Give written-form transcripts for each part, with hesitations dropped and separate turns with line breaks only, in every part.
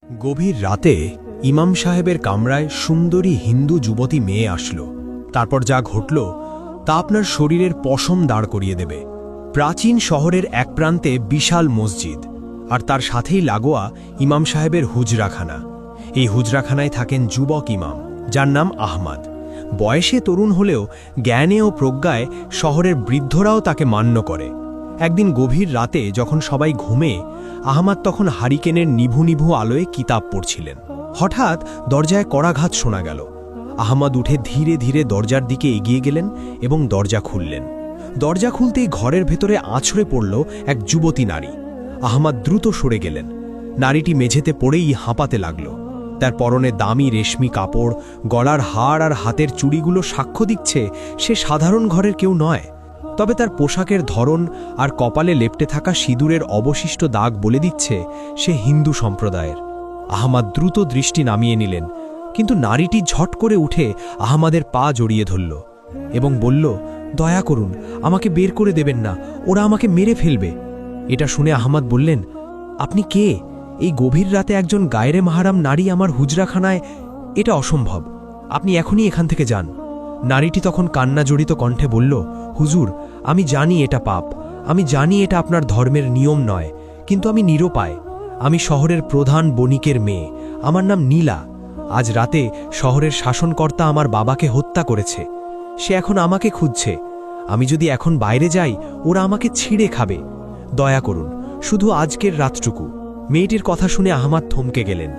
গভীর রাতে ইমাম সাহেবের কামরায় সুন্দরী হিন্দু যুবতী মেয়ে আসলো। তারপর যা ঘটল তা আপনার শরীরের পশম দাঁড় করিয়ে দেবে। প্রাচীন শহরের এক প্রান্তে বিশাল মসজিদ, আর তার সাথেই লাগোয়া ইমাম সাহেবের হুজরাখানা। এই হুজরাখানায় থাকেন যুবক ইমাম, যার নাম আহমদ। বয়সে তরুণ হলেও জ্ঞানে ও প্রজ্ঞায় শহরের বৃদ্ধরাও তাকে মান্য করে। একদিন গভীর রাতে যখন সবাই ঘুমে, আহমদ তখন হারিকেনের নিভু নিভু আলোয় কিতাব পড়ছিলেন। হঠাৎ দরজায় কড়াঘাত শোনা গেল। আহমদ উঠে ধীরে ধীরে দরজার দিকে এগিয়ে গেলেন এবং দরজা খুললেন। দরজা খুলতেই ঘরের ভেতরে আছড়ে পড়ল এক যুবতী নারী। আহমদ দ্রুত সরে গেলেন। নারীটি মেঝেতে পড়েই হাঁপাতে লাগল। তার পরনে দামি রেশমি কাপড়, গলার হাড় আর হাতের চুড়িগুলো সাক্ষ্য দিচ্ছে সে সাধারণ ঘরের কেউ নয়। তবে তার পোশাকের ধরন আর কপালে লেপ্টে থাকা সিঁদুরের অবশিষ্ট দাগ বলে দিচ্ছে সে হিন্দু সম্প্রদায়ের। আহমদ দ্রুত দৃষ্টি নামিয়ে নিলেন, কিন্তু নারীটি ঝট করে উঠে আহমদের পা জড়িয়ে ধরল এবং বলল, দয়া করুন, আমাকে বের করে দেবেন না, ওরা আমাকে মেরে ফেলবে। এটা শুনে আহমদ বললেন, আপনি কে? এই গভীর রাতে একজন গায়রে মাহারাম নারী আমার হুজরাখানায়? এটা অসম্ভব, আপনি এখনই এখান থেকে যান। নারীটি তখন কান্না জড়িত কণ্ঠে বলল, হুজুর, আমি জানি এটা পাপ, আমি জানি এটা আপনার ধর্মের নিয়ম নয়, কিন্তু আমি নিরুপায়। আমি শহরের প্রধান বণিকের মেয়ে, আমার নাম নীলা। আজ রাতে শহরের শাসনকর্তা আমার বাবাকে হত্যা করেছে। সে এখন আমাকে খুঁজছে। আমি যদি এখন বাইরে যাই, ওরা আমাকে ছিঁড়ে খাবে। দয়া করুন, শুধু আজকের রাতটুকু। মেয়েটির কথা শুনে আহমদ থমকে গেলেন।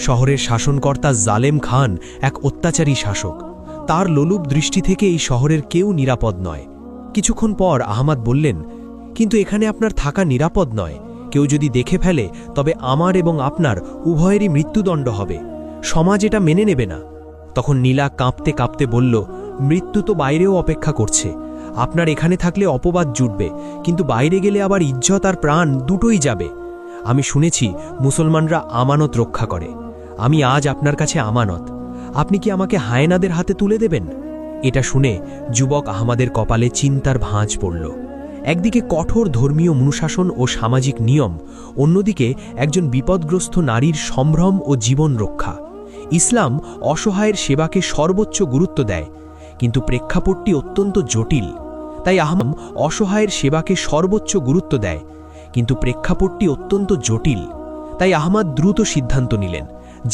শহরের শাসনকর্তা জালেম খান এক অত্যাচারী শাসক। তার লোলুপ দৃষ্টি থেকে এই শহরের কেউ নিরাপদ নয়। কিছুক্ষণ পর আহমদ বললেন, কিন্তু এখানে আপনার থাকা নিরাপদ নয়। কেউ যদি দেখে ফেলে তবে আমার এবং আপনার উভয়েরই মৃত্যুদণ্ড হবে। সমাজ এটা মেনে নেবে না। তখন নীলা কাঁপতে কাঁপতে বলল, মৃত্যু তো বাইরেও অপেক্ষা করছে। আপনার এখানে থাকলে অপবাদ জুটবে, কিন্তু বাইরে গেলে আবার ইজ্জত আর প্রাণ দুটোই যাবে। আমি শুনেছি মুসলমানরা আমানত রক্ষা করে। আমি আজ আপনার কাছে আমানত। আপনি কি আমাকে হায়েনাদের হাতে তুলে দেবেন? এটা শুনে যুবক আহমদের কপালে চিন্তার ভাঁজ পড়ল। একদিকে কঠোর ধর্মীয় অনুশাসন ও সামাজিক নিয়ম, অন্যদিকে একজন বিপদগ্রস্ত নারীর সম্ভ্রম ও জীবন রক্ষা। ইসলাম অসহায়ের সেবাকে সর্বোচ্চ গুরুত্ব দেয়, কিন্তু প্রেক্ষাপটটি অত্যন্ত জটিল। তাই আহমদ অসহায়ের সেবাকে সর্বোচ্চ গুরুত্ব দেয়, কিন্তু প্রেক্ষাপটটি অত্যন্ত জটিল। তাই আহমদ দ্রুত সিদ্ধান্ত নিলেন,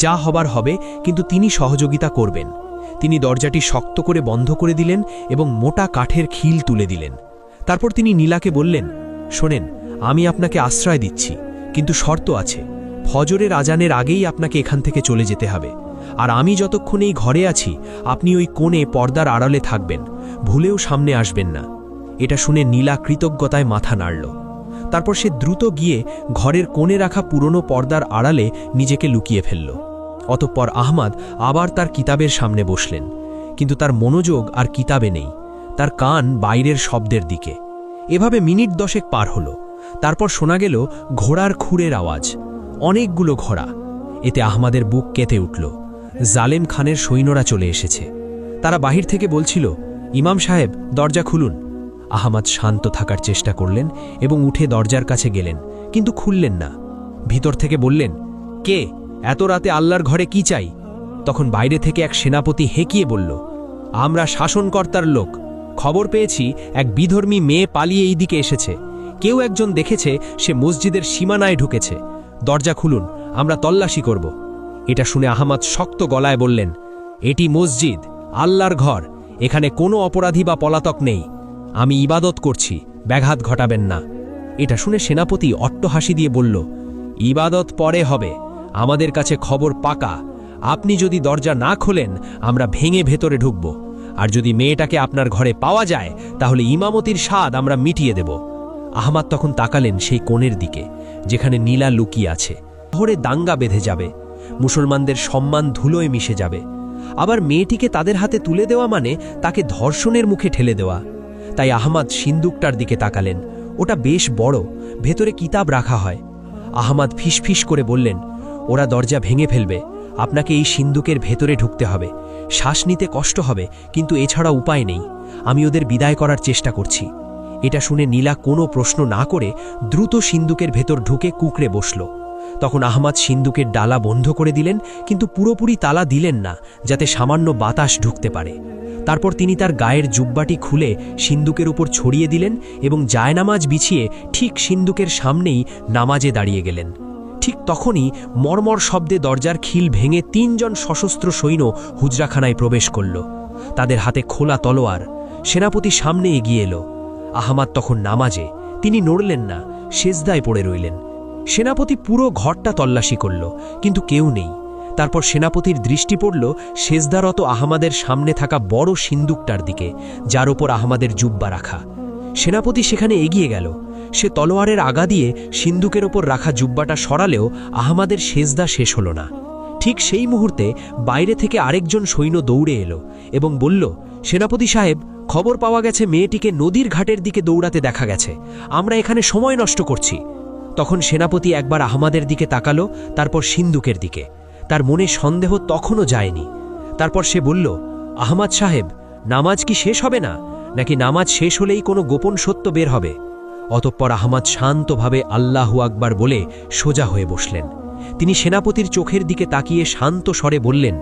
যা হবার হবে, কিন্তু তিনি সহযোগিতা করবেন। তিনি দরজাটি শক্ত করে বন্ধ করে দিলেন এবং মোটা কাঠের খিল তুলে দিলেন। তারপর তিনি নীলাকে বললেন, শোনেন, আমি আপনাকে আশ্রয় দিচ্ছি, কিন্তু শর্ত আছে। ফজরের আজানের আগেই আপনাকে এখান থেকে চলে যেতে হবে। আর আমি যতক্ষণ এই ঘরে আছি, আপনি ওই কোণে পর্দার আড়ালে থাকবেন, ভুলেও সামনে আসবেন না। এটা শুনে নীলা কৃতজ্ঞতায় মাথা নাড়ল। তারপর সে দ্রুত গিয়ে ঘরের কোণে রাখা পুরনো পর্দার আড়ালে নিজেকে লুকিয়ে ফেলল। অতঃপর আহমদ আবার তার কিতাবের সামনে বসলেন, কিন্তু তার মনোযোগ আর কিতাবে নেই, তার কান বাইরের শব্দের দিকে। এভাবে মিনিট 10 পার হলো। তারপর শোনা গেল ঘোড়ার খুরের আওয়াজ, অনেকগুলো ঘোড়া। এতে আহমদের বুক কেঁপে উঠল। জালেম খানের সৈন্যরা চলে এসেছে। তারা বাহির থেকে বলছিল, ইমাম সাহেব, দরজা খুলুন। আহমদ শান্ত থাকার চেষ্টা করলেন এবং উঠে দরজার কাছে গেলেন, কিন্তু খুললেন না। ভিতর থেকে বললেন, কে? এত রাতে আল্লাহর ঘরে কি চাই? তখন বাইরে থেকে এক সেনাপতি হেঁকিয়ে বলল, আমরা শাসনকর্তার লোক। খবর পেয়েছি এক বিধর্মী মেয়ে পালিয়ে এই দিকে এসেছে। কেউ একজন দেখেছে সে মসজিদের সীমানায় ঢুকেছে। দরজা খুলুন, আমরা তল্লাশি করব। এটা শুনে আহমদ শক্ত গলায় বললেন, এটি মসজিদ, আল্লাহর ঘর। এখানে কোনো অপরাধী বা পলাতক নেই। আমি ইবাদত করছি, ব্যাঘাত ঘটাবেন না। এটা শুনে সেনাপতি অট্টহাসি দিয়ে বলল, ইবাদত পরে হবে, আমাদের কাছে খবর পাকা। আপনি যদি দরজা না খোলেন, আমরা ভেঙে ভেতরে ঢুকব। আর যদি মেয়েটাকে আপনার ঘরে পাওয়া যায়, তাহলে ইমামতির স্বাদ আমরা মিটিয়ে দেব। আহমদ তখন তাকালেন সেই কোণের দিকে, যেখানে নীলা লুকিয়ে আছে। শহরে দাঙ্গা বেঁধে যাবে, মুসলমানদের সম্মান ধুলোয় মিশে যাবে। আবার মেয়েটিকে তাদের হাতে তুলে দেওয়া মানে তাকে ধর্ষণের মুখে ঠেলে দেওয়া। তাই আহমদ সিন্দুকটার দিকে তাকালেন। ওটা বেশ বড়, ভেতরে কিতাব রাখা হয়। আহমদ ফিসফিস করে বললেন, ওরা দরজা ভেঙে ফেলবে, আপনাকে এই সিন্দুকের ভেতরে ঢুকতে হবে। শ্বাস নিতে কষ্ট হবে, কিন্তু এছাড়া উপায় নেই। আমি ওদের বিদায় করার চেষ্টা করছি। এটা শুনে নীলা কোনো প্রশ্ন না করে দ্রুত সিন্দুকের ভেতর ঢুকে কুঁকড়ে বসল। তখন আহমাদ সিন্দুকের ডালা বন্ধ করে দিলেন, কিন্তু পুরোপুরি তালা দিলেন না, যাতে সামান্য বাতাস ঢুকতে পারে। তারপর তিনি তার গায়ের জুব্বাটি খুলে সিন্দুকের উপর ছড়িয়ে দিলেন এবং জায়নামাজ বিছিয়ে ঠিক সিন্দুকের সামনেই নামাজে দাঁড়িয়ে গেলেন। ঠিক তখনই মর্মর শব্দে দরজার খিল ভেঙে ৩ জন সশস্ত্র সৈন্য হুজরাখানায় প্রবেশ করল। তাদের হাতে খোলা তলোয়ার। সেনাপতি সামনে এগিয়ে এলো। আহমাদ তখন নামাজে, তিনি নড়লেন না, সেজদায় পড়ে রইলেন। সেনাপতি পুরো ঘরটা তল্লাশি করল, কিন্তু কেউ নেই। তারপর সেনাপতির দৃষ্টি পড়ল সেজদারত আহমাদের সামনে থাকা বড় সিন্দুকটার দিকে, যার ওপর আহমাদের জুব্বা রাখা। সেনাপতি সেখানে এগিয়ে গেল। সে তলোয়ারের আগা দিয়ে সিন্দুকের ওপর রাখা জুব্বাটা সরালেও আহমাদের সেজদা শেষ হল না। ঠিক সেই মুহূর্তে বাইরে থেকে আরেকজন সৈন্য দৌড়ে এলো এবং বলল, সেনাপতি সাহেব, খবর পাওয়া গেছে মেয়েটিকে নদীর ঘাটের দিকে দৌড়াতে দেখা গেছে। আমরা এখানে সময় নষ্ট করছি। তখন সেনাপতি একবার আহমাদের দিকে তাকালো, তারপর সিন্দুকের দিকে। তার মনে সন্দেহ তখনও যায়নি। তারপর সে বলল, আহমাদ সাহেব, নামাজ কি শেষ হবে না, নাকি নামাজ শেষ হলেই কোনো গোপন সত্য বের হবে? অতঃপর আহমাদ শান্তভাবে আল্লাহু আকবার বলে সোজা হয়ে বসলেন। তিনি সেনাপতির চোখের দিকে তাকিয়ে শান্ত স্বরে বললেন,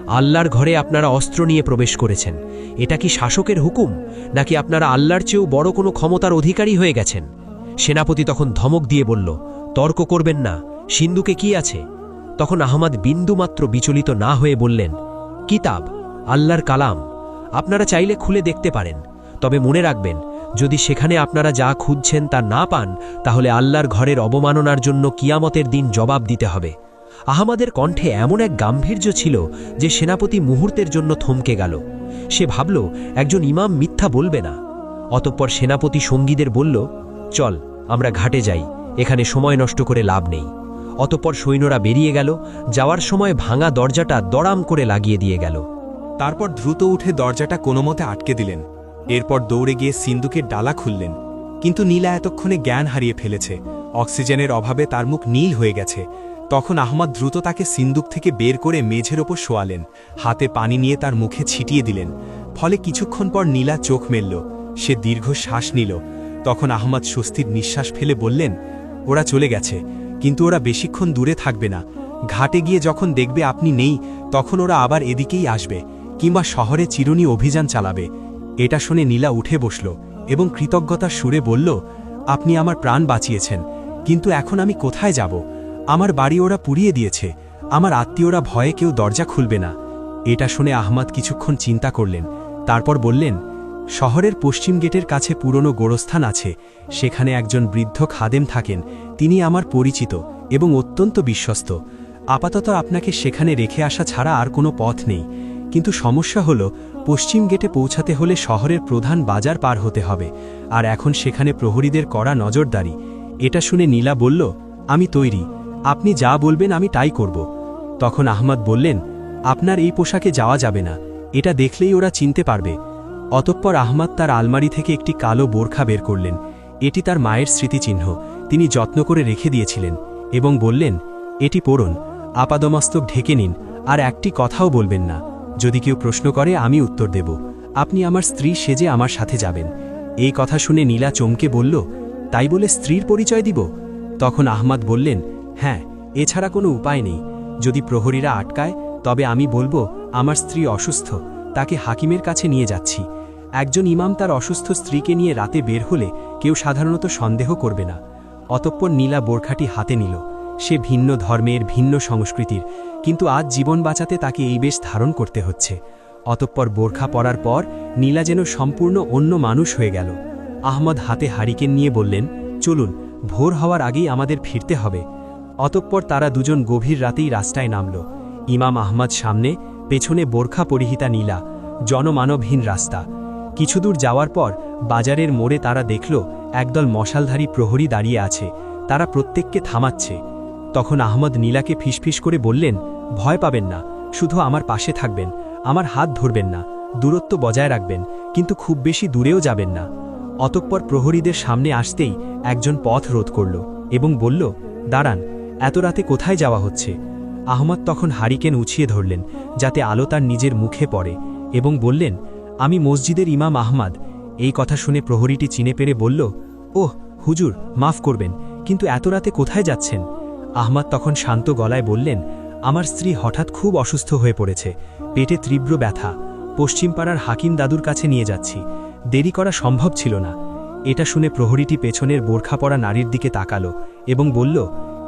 আল্লাহর ঘরে আপনারা অস্ত্র নিয়ে প্রবেশ করেছেন। এটা কি শাসকের হুকুম, নাকি আপনারা আল্লাহর চেয়েও বড় কোনো ক্ষমতার অধিকারী হয়ে গেছেন? সেনাপতি তখন ধমক দিয়ে বলল, তর্ক করবেন না, সিন্দুকে কি আছে? তখন আহমাদ বিন্দুমাত্র বিচলিত না হয়ে বললেন, কিতাব, আল্লাহর কালাম। আপনারা চাইলে খুলে দেখতে পারেন, তবে মনে রাখবেন, যদি সেখানে আপনারা যা খুঁজছেন তা না পান, তাহলে আল্লাহর ঘরের অবমাননার জন্য কিয়ামতের দিন জবাব দিতে হবে। আহমাদের কণ্ঠে এমন এক গাম্ভীর্য ছিল যে সেনাপতি মুহূর্তের জন্য থমকে গেল। সে ভাবল, একজন ইমাম মিথ্যা বলবে না। অতঃপর সেনাপতি সঙ্গীদের বলল, চল, আমরা ঘাটে যাই, এখানে সময় নষ্ট করে লাভ নেই। অতঃপর সৈন্যরা বেরিয়ে গেল। যাওয়ার সময় ভাঙা দরজাটা দড়াম করে লাগিয়ে দিয়ে গেল।
তারপর দ্রুত উঠে দরজাটা কোনোমতে আটকে দিলেন। এরপর দৌড়ে গিয়ে সিন্দুকের ডালা খুললেন। কিন্তু নীলা এতক্ষণে জ্ঞান হারিয়ে ফেলেছে। অক্সিজেনের অভাবে তার মুখ নীল হয়ে গেছে। তখন আহমাদ দ্রুত তাকে সিন্দুক থেকে বের করে মেঝের ওপর শোয়ালেন। হাতে পানি নিয়ে তার মুখে ছিটিয়ে দিলেন। ফলে কিছুক্ষণ পর নীলা চোখ মেলল। সে দীর্ঘ শ্বাস নিল। তখন আহমাদ স্বস্তির নিঃশ্বাস ফেলে বললেন, ওরা চলে গেছে, কিন্তু ওরা বেশিক্ষণ দূরে থাকবে না। ঘাটে গিয়ে যখন দেখবে আপনি নেই, তখন ওরা আবার এদিকেই আসবে, কিংবা শহরে চিরুনি অভিযান চালাবে। এটা শুনে নীলা উঠে বসল এবং কৃতজ্ঞতার সুরে বলল, আপনি আমার প্রাণ বাঁচিয়েছেন, কিন্তু এখন আমি কোথায় যাব? আমার বাড়ি ওরা পুড়িয়ে দিয়েছে। আমার আত্মীয়রা ভয়ে কেউ দরজা খুলবে না। এটা শুনে আহমাদ কিছুক্ষণ চিন্তা করলেন। তারপর বললেন, শহরের পশ্চিম গেটের কাছে পুরনো গোরস্থান আছে। সেখানে একজন বৃদ্ধ খাদেম থাকেন। তিনি আমার পরিচিত এবং অত্যন্ত বিশ্বস্ত। আপাতত আপনাকে সেখানে রেখে আসা ছাড়া আর কোনো পথ নেই। কিন্তু সমস্যা হলো, পশ্চিম গেটে পৌঁছাতে হলে শহরের প্রধান বাজার পার হতে হবে, আর এখন সেখানে প্রহরীদের কড়া নজরদারি। এটা শুনে নীলা বলল, আমি তৈরি, আপনি যা বলবেন আমি তাই করব। তখন আহমাদ বললেন, আপনার এই পোশাকে যাওয়া যাবে না, এটা দেখলেই ওরা চিনতে পারবে। অতঃপর আহমাদ তার আলমারি থেকে একটি কালো বোরখা বের করলেন। এটি তার মায়ের স্মৃতিচিহ্ন, তিনি যত্ন করে রেখে দিয়েছিলেন, এবং বললেন, এটি পরুন, আপাদমস্তক ঢেকে নিন, আর একটি কথাও বলবেন না। যদি কেউ প্রশ্ন করে আমি উত্তর দেব। আপনি আমার স্ত্রী সেজে আমার সাথে যাবেন। এই কথা শুনে নীলা চমকে বলল, তাই বলে স্ত্রীর পরিচয় দিব? তখন আহমাদ বললেন, হ্যাঁ, এছাড়া কোনো উপায় নেই। যদি প্রহরীরা আটকায়, তবে আমি বলবো আমার স্ত্রী অসুস্থ, তাকে হাকিমের কাছে নিয়ে যাচ্ছি। একজন ইমাম তার অসুস্থ স্ত্রীকে নিয়ে রাতে বের হলে কেউ সাধারণত সন্দেহ করবে না। অতঃপর নীলা বোরখাটি হাতে নিল। সে ভিন্ন ধর্মের, ভিন্ন সংস্কৃতির, কিন্তু আজ জীবন বাঁচাতে তাকে এই বেশ ধারণ করতে হচ্ছে। অতঃপর বোরখা পরার পর নীলা যেন সম্পূর্ণ অন্য মানুষ হয়ে গেল। আহমদ হাতে হারিকেন নিয়ে বললেন, চলুন, ভোর হওয়ার আগেই আমাদের ফিরতে হবে। অতঃপর তারা দুজন গভীর রাতেই রাস্তায় নামল। ইমাম আহমদ সামনে, পেছনে বোরখা পরিহিতা নীলা। জনমানবহীন রাস্তা। কিছুদূর যাওয়ার পর বাজারের মোড়ে তারা দেখল একদল মশালধারী প্রহরী দাঁড়িয়ে আছে। তারা প্রত্যেককে থামাচ্ছে। তখন আহমদ নীলাকে ফিসফিস করে বললেন, ভয় পাবেন না, শুধু আমার পাশে থাকবেন, আমার হাত ধরবেন না, দূরত্ব বজায় রাখবেন, কিন্তু খুব বেশি দূরেও যাবেন না। অতঃপর প্রহরীদের সামনে আসতেই একজন পথ রোধ করল এবং বলল, দাঁড়ান, এত রাতে কোথায় যাওয়া হচ্ছে? আহমদ তখন হারিকেন উছিয়ে ধরলেন, যাতে আলো তার নিজের মুখে পড়ে, এবং বললেন, আমি মসজিদের ইমাম আহমদ। এই কথা শুনে প্রহরীটি চিনে পেরে বলল, ওহ হুজুর, মাফ করবেন, কিন্তু এত রাতে কোথায় যাচ্ছেন? আহমাদ তখন শান্ত গলায় বললেন, আমার স্ত্রী হঠাৎ খুব অসুস্থ হয়ে পড়েছে, পেটে তীব্র ব্যথা, পশ্চিম পাড়ার হাকিম দাদুর কাছে নিয়ে যাচ্ছি, দেরি করা সম্ভব ছিল না। এটা শুনে প্রহরীটি পেছনের বোরখা পরা নারীর দিকে তাকালো এবং বলল,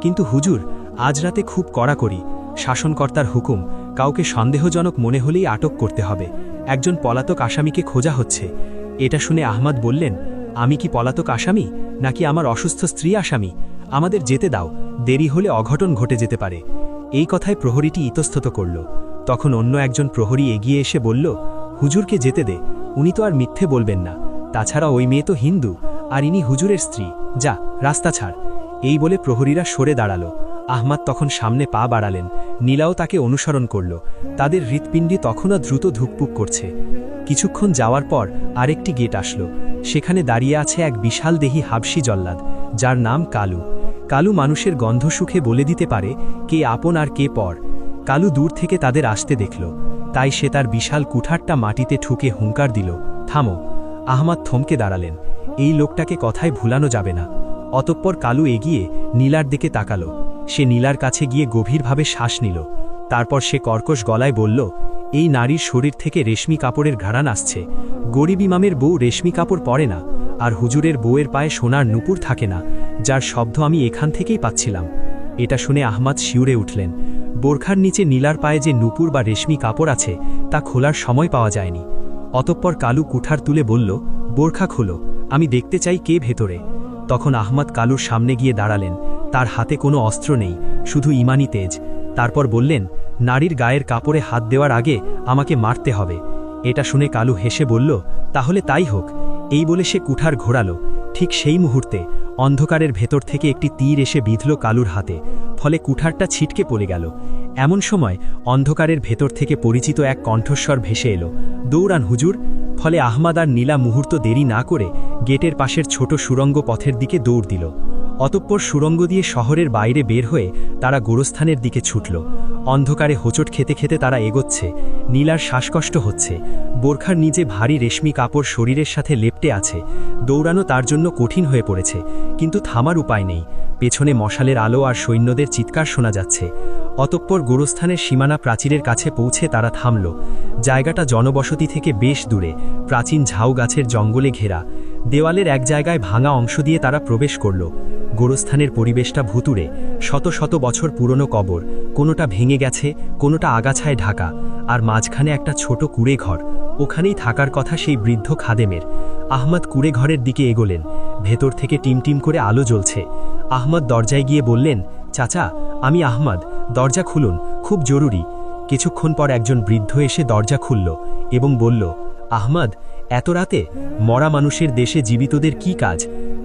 কিন্তু হুজুর, আজ রাতে খুব কড়াকড়ি, শাসনকর্তার হুকুম, কাউকে সন্দেহজনক মনে হলেই আটক করতে হবে, একজন পলাতক আসামিকে খোঁজা হচ্ছে। এটা শুনে আহমাদ বললেন, আমি কি পলাতক আসামি, নাকি আমার অসুস্থ স্ত্রী আসামি? আমাদের যেতে দাও, দেরি হলে অঘটন ঘটে যেতে পারে। এই কথায় প্রহরীটি ইতস্তত করল। তখন অন্য একজন প্রহরী এগিয়ে এসে বলল, হুজুরকে যেতে দে, উনি তো আর মিথ্যে বলবেন না, তাছাড়া ওই মেয়ে তো হিন্দু, আর ইনি হুজুরের স্ত্রী, যা রাস্তা ছাড়। এই বলে প্রহরীরা সরে দাঁড়ালো। আহমাদ তখন সামনে পা বাড়ালেন, নীলাও তাকে অনুসরণ করল। তাদের হৃৎপিণ্ডি তখনও দ্রুত ধুকপুক করছে। কিছুক্ষণ যাওয়ার পর আরেকটি গেট আসলো। সেখানে দাঁড়িয়ে আছে এক বিশাল দেহী হাবশি জল্লাদ, যার নাম কালু। কালু মানুষের গন্ধ সুখে বলে দিতে পারে কে আপন আর কে পর। কালু দূর থেকে তাদের আসতে দেখল, তাই সে তার বিশাল কুঠারটা মাটিতে ঠুকে হুঙ্কার দিল, থামো। আহমাদ থমকে দাঁড়ালেন, এই লোকটাকে কথায় ভুলানো যাবে না। অতঃপর কালু এগিয়ে নীলার দিকে তাকালো। সে নীলার কাছে গিয়ে গভীরভাবে শ্বাস নিল। তারপর সে কর্কশ গলায় বলল, এই নারীর শরীর থেকে রেশমি কাপড়ের ঘ্রাণ আসছে। গরিব ইমামের বউ রেশমি কাপড় পরে না, আর হুজুরের বউয়ের পায়ে সোনার নুপুর থাকে না, যার শব্দ আমি এখান থেকেই পাচ্ছিলাম। এটা শুনে আহমাদ শিউরে উঠলেন। বোরখার নিচে নীলার পায়ে যে নুপুর বা রেশমি কাপড় আছে তা খোলার সময় পাওয়া যায়নি। অতঃপর কালু কুঠার তুলে বলল, বোরখা খোলো, আমি দেখতে চাই কে ভেতরে। তখন আহমাদ কালুর সামনে গিয়ে দাঁড়ালেন। তার হাতে কোনো অস্ত্র নেই, শুধু ইমানি তেজ। তারপর বললেন, নারীর গায়ের কাপড়ে হাত দেওয়ার আগে আমাকে মারতে হবে। এটা শুনে কালু হেসে বলল, তাহলে তাই হোক। এই বলে সে কুঠার ঘোরালো। ঠিক সেই মুহূর্তে অন্ধকারের ভেতর থেকে একটি তীর এসে বিঁধল কালুর হাতে, ফলে কুঠারটা ছিটকে পড়ে গেল। এমন সময় অন্ধকারের ভেতর থেকে পরিচিত এক কণ্ঠস্বর ভেসে এলো, দৌড়ান হুজুর। ফলে আহমাদ আর নীলা মুহূর্ত দেরি না করে গেটের পাশের ছোট সুড়ঙ্গ পথের দিকে দৌড় দিল। অতঃপর সুড়ঙ্গ দিয়ে শহরের বাইরে বের হয়ে তারা গোরস্থানের দিকে ছুটল। অন্ধকারে হোঁচট খেতে খেতে তারা এগোচ্ছে। নীলার শ্বাসকষ্ট হচ্ছে, বোরখার নিচে ভারী রেশমি কাপড় শরীরের সাথে লেপ্টে আছে। দৌড়ানো তার জন্য কঠিন হয়ে পড়েছে, কিন্তু থামার উপায় নেই। পেছনে মশালের আলো আর সৈন্যদের চিৎকার শোনা যাচ্ছে। অতঃপর গোরস্থানের সীমানা প্রাচীরের কাছে পৌঁছে তারা থামল। জায়গাটা জনবসতি থেকে বেশ দূরে, প্রাচীন ঝাউ গাছের জঙ্গলে ঘেরা। দেওয়ালের এক জায়গায় ভাঙা অংশ দিয়ে তারা প্রবেশ করল। গোরস্থানের পরিবেশটা ভুতুড়ে, শত শত বছর পুরনো কবর, কোনোটা ভেঙে গেছে, কোনোটা আগাছায় ঢাকা, আর মাঝখানে একটা ছোট কুঁড়ে ঘর। ওখানেই থাকার কথা সেই বৃদ্ধ খাদেমের। আহমাদ কুঁড়ে ঘরের দিকে এগোলেন। ভেতর থেকে টিমটিম করে আলো জ্বলছে। আহমাদ দরজায় গিয়ে বললেন, চাচা, আমি আহমাদ, দরজা খুলুন, খুব জরুরি। কিছুক্ষণ পর একজন বৃদ্ধ এসে দরজা খুলল এবং বলল, আহমাদ, এত রাতে মরা মানুষের দেশে জীবিতদের কি কাজ?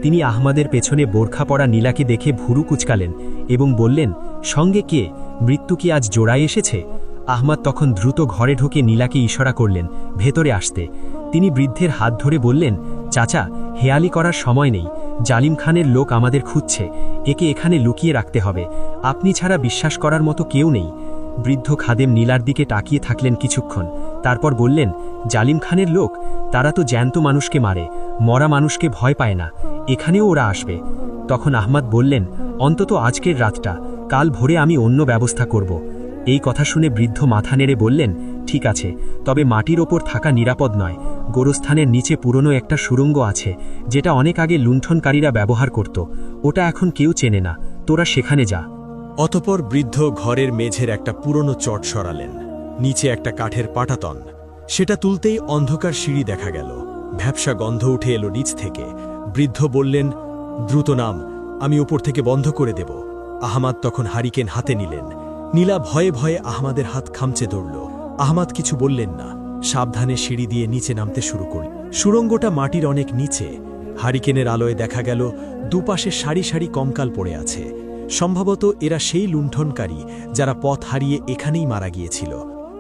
তিনি আহমাদের পেছনে বোরখা পরা নীলাকে দেখে ভুরু কুচকালেন এবং বললেন, সঙ্গে কে? মৃত্যু কি আজ জোড়ায় এসেছে? আহমাদ তখন দ্রুত ঘরে ঢুকে নীলাকে ইশারা করলেন ভেতরে আসতে। তিনি বৃদ্ধের হাত ধরে বললেন, চাচা, হেয়ালি করার সময় নেই, জালিম খানের লোক আমাদের খুঁজছে, একে এখানে লুকিয়ে রাখতে হবে, আপনি ছাড়া বিশ্বাস করার মতো কেউ নেই। বৃদ্ধ খাদেম নীলার দিকে তাকিয়ে থাকলেন কিছুক্ষণ, তারপর বললেন, জালিম খানের লোক? তারা তো জ্যান্ত মানুষকে মারে, মরা মানুষকে ভয় পায় না, এখানেও ওরা আসবে। তখন আহমাদ বললেন, অন্তত আজকের রাতটা, কাল ভোরে আমি অন্য ব্যবস্থা করব। এই কথা শুনে বৃদ্ধ মাথা নেড়ে বললেন, ঠিক আছে, তবে মাটির ওপর থাকা নিরাপদ নয়। গোরস্থানের নিচে পুরনো একটা সুড়ঙ্গ আছে, যেটা অনেক আগে লুণ্ঠনকারীরা ব্যবহার করত, ওটা এখন কেউ চেনে না, তোরা সেখানে যা।
অতপর বৃদ্ধ ঘরের মেঝের একটা পুরনো চট সরালেন। নিচে একটা কাঠের পাটাতন, সেটা তুলতেই অন্ধকার সিঁড়ি দেখা গেল। ভ্যাপসা গন্ধ উঠে এলো নিচ থেকে। বৃদ্ধ বললেন, দ্রুত নাম, আমি উপর থেকে বন্ধ করে দেব। আহমাদ তখন হারিকেন হাতে নিলেন। নীলা ভয়ে ভয়ে আহমাদের হাত খামচে ধরল। আহমাদ কিছু বললেন না, সাবধানে সিঁড়ি দিয়ে নিচে নামতে শুরু করল। সুড়ঙ্গটা মাটির অনেক নিচে। হারিকেনের আলোয় দেখা গেল দুপাশে সারি সারি কঙ্কাল পড়ে আছে। সম্ভবত এরা সেই লুণ্ঠনকারী যারা পথ হারিয়ে এখানেই মারা গিয়েছিল।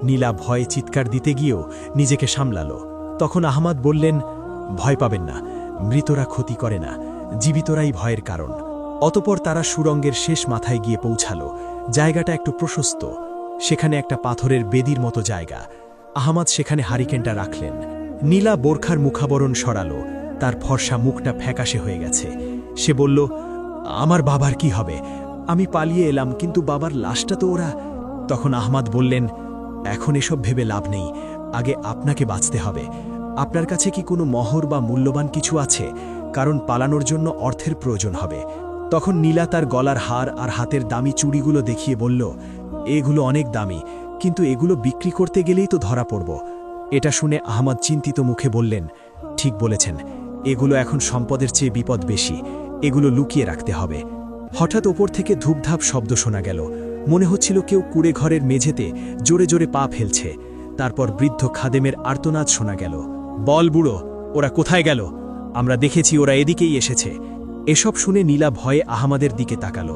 নীলা ভয়ে চিৎকার দিতে গিয়েও নিজেকে সামলালো। তখন আহমাদ বললেন, ভয় পাবেন না, মৃতরা ক্ষতি করে না, জীবিতরাই ভয়ের কারণ। অতপর তারা সুড়ঙ্গের শেষ মাথায় গিয়ে পৌঁছালো। জায়গাটা একটু প্রশস্ত, সেখানে একটা পাথরের বেদির মতো জায়গা। আহমাদ সেখানে হারিকেনটা রাখলেন। নীলা বোরখার মুখাবরণ সরালো, তার ফর্সা মুখটা ফ্যাকাশে হয়ে গেছে। সে বলল, আমার বাবার কি হবে?
আমি পালিয়ে এলাম, কিন্তু বাবার লাশটা তো ওরা। তখন আহমাদ বললেন, এখন এসব ভেবে লাভ নেই, আগে আপনাকে বাঁচতে হবে। আপনার কাছে কি কোনো মোহর বা মূল্যবান কিছু আছে? কারণ পালানোর জন্য অর্থের প্রয়োজন হবে। তখন নীলা তার গলার হার আর হাতের দামি চুড়িগুলো দেখিয়ে বলল, এগুলো অনেক দামি, কিন্তু এগুলো বিক্রি করতে গেলেই তো ধরা পড়ব। এটা শুনে আহমাদ চিন্তিত মুখে বললেন, ঠিক বলেছেন, এগুলো এখন সম্পদের চেয়ে বিপদ বেশি, এগুলো লুকিয়ে রাখতে হবে। হঠাৎ ওপর থেকে ধূপধাপ শব্দ শোনা গেল। মনে হচ্ছিল কেউ কুড়ে ঘরের মেঝেতে জোরে জোরে পা ফেলছে। তারপর বৃদ্ধ খাদেমের আর্তনাদ শোনা গেল, বল বুড়ো, ওরা কোথায় গেল? আমরা দেখেছি ওরা এদিকেই এসেছে। এসব শুনে নীলা ভয়ে আহমাদের দিকে তাকালো।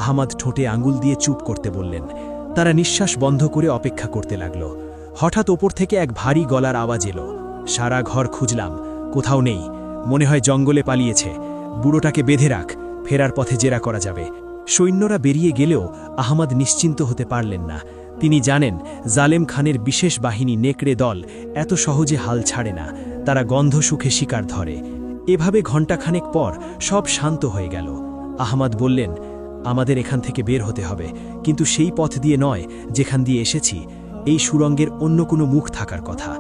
আহমাদ ঠোঁটে আঙুল দিয়ে চুপ করতে বললেন। তারা নিঃশ্বাস বন্ধ করে অপেক্ষা করতে লাগল। হঠাৎ ওপর থেকে এক ভারী গলার আওয়াজ এলো। সারা ঘর খুঁজলাম, কোথাও নেই, মনে হয় জঙ্গলে পালিয়েছে। বুড়োটাকে বেঁধে রাখ, ফেরার পথে জেরা করা যাবে। সৈন্যরা বেরিয়ে গেলেও আহমাদ নিশ্চিন্ত হতে পারলেন না। তিনি জানেন, জালেম খানের বিশেষ বাহিনী নেকড়ে দল এত সহজে হাল ছাড়ে না, তারা গন্ধ সুখে শিকার ধরে। এভাবে ঘণ্টাখানেক পর সব শান্ত হয়ে গেল। আহমাদ বললেন, আমাদের এখান থেকে বের হতে হবে, কিন্তু সেই পথ দিয়ে নয় যেখান দিয়ে এসেছি। এই সুরঙ্গের অন্য কোনো মুখ থাকার কথা।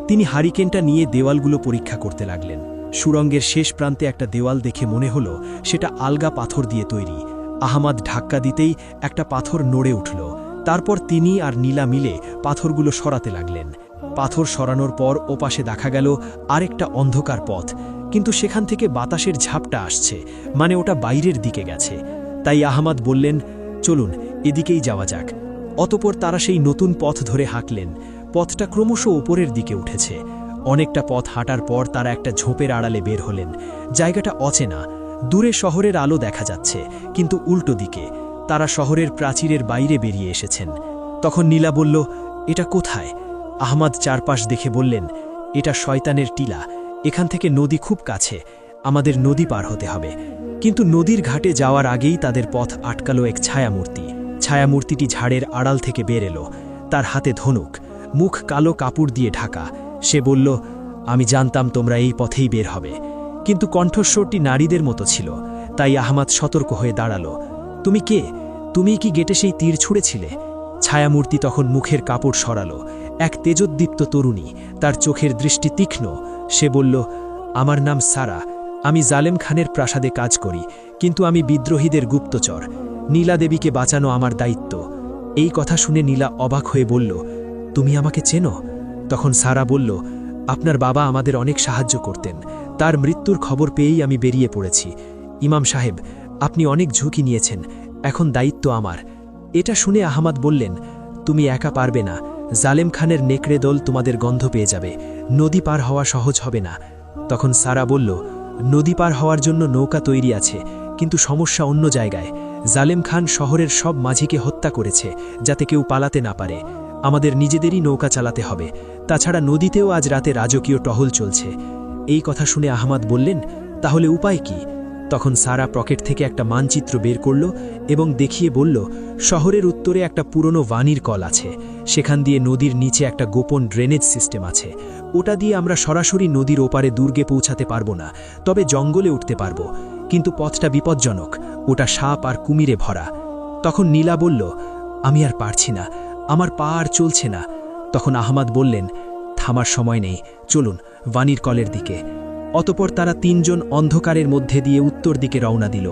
তিনি হারিকেনটা নিয়ে দেওয়ালগুলো পরীক্ষা করতে লাগলেন। সুরঙ্গের শেষ প্রান্তে একটা দেওয়াল দেখে মনে হলো সেটা আলগা পাথর দিয়ে তৈরি। আহমাদ ধাক্কা দিতেই একটা পাথর নড়ে উঠল। তারপর তিনি আর নীলা মিলে পাথরগুলো সরাতে লাগলেন। পাথর সরানোর পর ওপাশে দেখা গেল আরেকটা অন্ধকার পথ, কিন্তু সেখান থেকে বাতাসের ঝাপটা আসছে, মানে ওটা বাইরের দিকে গেছে। তাই আহমাদ বললেন, চলুন এদিকেই যাওয়া যাক। অতপর তারা সেই নতুন পথ ধরে হাঁটলেন। পথটা ক্রমশ ওপরের দিকে উঠেছে। অনেকটা পথ হাঁটার পর তারা একটা ঝোপের আড়ালে বের হলেন। জায়গাটা অচেনা, দূরে শহরের আলো দেখা যাচ্ছে, কিন্তু উল্টো দিকে। তারা শহরের প্রাচীরের বাইরে বেরিয়ে এসেছেন। তখন নীলা বলল, এটা কোথায়? আহমাদ চারপাশ দেখে বললেন, এটা শয়তানের টিলা, এখান থেকে নদী খুব কাছে, আমাদের নদী পার হতে হবে। কিন্তু নদীর ঘাটে যাওয়ার আগেই তাদের পথ আটকালো এক ছায়ামূর্তি। ছায়ামূর্তিটি ঝাড়ের আড়াল থেকে বের এলো। তার হাতে ধনুক, মুখ কালো কাপড় দিয়ে ঢাকা। সে বলল, আমি জানতাম তোমরা এই পথেই বের হবে। কিন্তু কণ্ঠস্বরটি নারীদের মতো ছিল। তাই আহমাদ সতর্ক হয়ে দাঁড়ালো। তুমি কে? তুমি কি গেটে সেই তীর ছুঁড়েছিলে? ছায়ামূর্তি তখন মুখের কাপড় সরালো। এক তেজোদ্দীপ্ত তরুণী, তার চোখের দৃষ্টি তীক্ষ্ণ। সে বলল, আমার নাম সারা, আমি জালেম খানের প্রাসাদে কাজ করি, কিন্তু আমি বিদ্রোহীদের গুপ্তচর। নীলা দেবীকে বাঁচানো আমার দায়িত্ব। এই কথা শুনে নীলা অবাক হয়ে বলল, তুমি আমাকে চেনো? তখন সারা বলল, আপনার বাবা আমাদের অনেক সাহায্য করতেন, তার মৃত্যুর খবর পেয়েই আমি বেরিয়ে পড়েছি। ইমাম সাহেব, আপনি অনেক ঝুঁকি নিয়েছেন, এখন দায়িত্ব আমার। এটা শুনে আহমাদ বললেন, তুমি একা পারবে না, জালেম খানের নেকড়ে দল তোমাদের গন্ধ পেয়ে যাবে, নদী পার হওয়া সহজ হবে না। তখন সারা বলল, নদী পার হওয়ার জন্য নৌকা তৈরি আছে, কিন্তু সমস্যা অন্য জায়গায়। জালেম খান শহরের সব মাঝিকে হত্যা করেছে, যাতে কেউ পালাতে না পারে। আমাদের নিজেদেরই নৌকা চালাতে হবে। তাছাড়া নদীতেও আজ রাতে রাজকীয় টহল চলছে। এই কথা শুনে আহমাদ বললেন, তাহলে উপায় কি? তখন সারা পকেট থেকে একটা মানচিত্র বের করল এবং দেখিয়ে বলল, শহরের উত্তরে একটা পুরনো ভানির কল আছে, সেখান দিয়ে নদীর নিচে একটা গোপন ড্রেনেজ সিস্টেম আছে। ওটা দিয়ে আমরা সরাসরি নদীর ওপারে দুর্গে পৌঁছাতে পারবো না, তবে জঙ্গলে উঠতে পারবো। কিন্তু পথটা বিপজ্জনক, ওটা সাপ আর কুমিরে ভরা। তখন নীলা বলল, আমি আর পারছি না, আমার পা আর চলছে না। তখন আহমাদ বললেন, থামার সময় নেই, চলুন ভানির কলের দিকে। অতপর তারা তিনজন অন্ধকারের মধ্যে দিয়ে উত্তর দিকে রওনা দিল।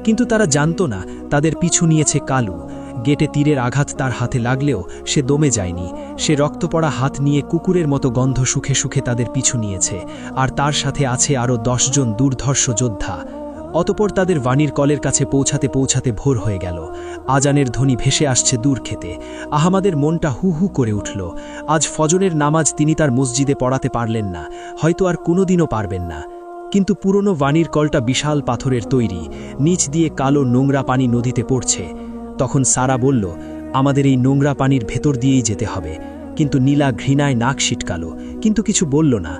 কিন্তু তারা জানত না তাদের পিছু নিয়েছে কালু। গেটে তীরের আঘাত তার হাতে লাগলেও সে দমে যায়নি। সে রক্তপড়া হাত নিয়ে কুকুরের মতো গন্ধ সুখে সুখে তাদের পিছু নিয়েছে, আর তার সাথে আছে আরও 10 জন দুর্ধর্ষ যোদ্ধা। অতপর তাদের ভানির কলের কাছে পৌঁছাতে পৌঁছাতে ভোর হয়ে গেল। আজানের ধ্বনি ভেসে আসছে দূর খেতে। আহমাদের মনটা হু হু করে উঠল। আজ ফজরের নামাজ তিনি তার মসজিদে পড়াতে পারলেন না, হয়তো আর কোনোদিনও পারবেন না। কিন্তু পুরনো ভানির কলটা বিশাল পাথরের তৈরি, নিচ দিয়ে কালো নোংরা পানি নদীতে পড়ছে। তখন সারা বলল, আমাদের এই নোংরা পানির ভেতর দিয়েই যেতে হবে। কিন্তু নীলা ঘৃণায় নাক সিটকালো, কিন্তু কিছু বলল না।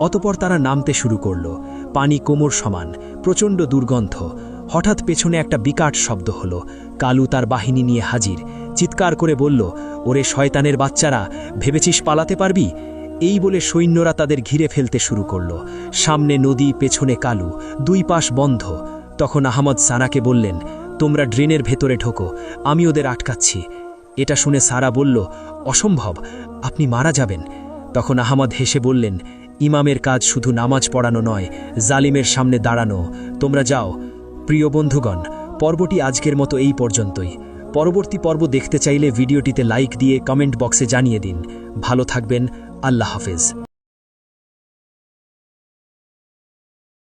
অতপর তারা নামতে শুরু করল। পানি কোমর সমান, প্রচণ্ড দুর্গন্ধ। হঠাৎ পেছনে একটা বিকট শব্দ হলো। কালু তার বাহিনী নিয়ে হাজির। চিৎকার করে বলল, ওরে শয়তানের বাচ্চারা, ভেবেছিস পালাতে পারবি? এই বলে সৈন্যরা তাদের ঘিরে ফেলতে শুরু করল। সামনে নদী, পেছনে কালু, দুই পাশ বন্ধ। তখন আহমদ সানাকে বললেন, তোমরা ড্রেনের ভেতরে ঢোকো, আমি ওদের আটকাচ্ছি। এটা শুনে সারা বলল, অসম্ভব, আপনি মারা যাবেন। তখন আহমদ হেসে বললেন, ইমামের কাজ শুধু নামাজ পড়ানো নয়, জালিমের সামনে দাঁড়ানো। তোমরা যাও। প্রিয় বন্ধুগণ, পর্বটি আজকের মতো এই পর্যন্তই। পরবর্তী পর্ব দেখতে চাইলে ভিডিওটিতে লাইক দিয়ে কমেন্ট বক্সে জানিয়ে দিন। ভালো থাকবেন। আল্লাহ হাফেজ।